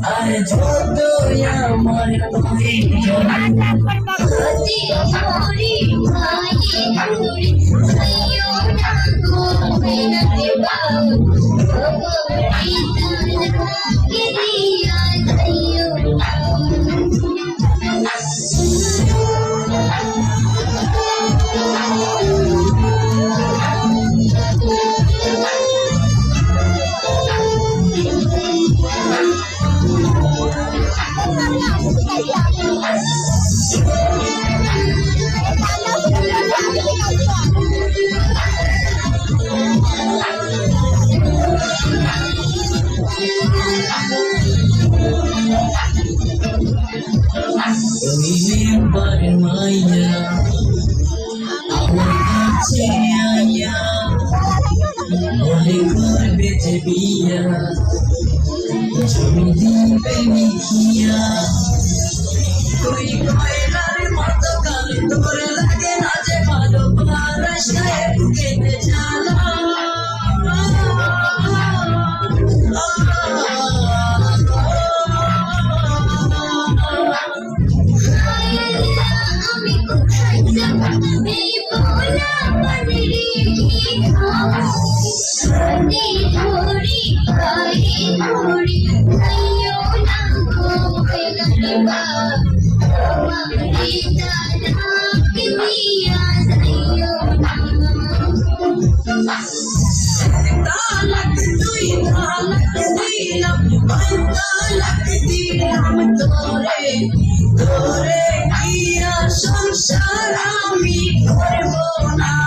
আর যতই আমার প্রয়োজন হতে করি ভাইয়ে ধরে আইও না গো মেনাতে বাউ খবরি তানা কে দিয়া যাইও না Remember Maya, আমার কাছে আয়া মনে করবে যে বিয়া জমি দিবে মিখিয়া তুই কয়লার মতো কাল তোর লাগে না যে ভালো রাস্তায় বুকেতে জ্বালা আমি কোথায় যাব এই ভোলা পানিরে কি খাবো হতে করি ভাইয়ে ধরে আইও না গো মেনাতে বাউ খবরি তানা কে দিয়া যাইও না তালাক দুই তালাক দিলাম তালাক দিলাম তোরে তোরে দিয়া সংসার আমি করবো না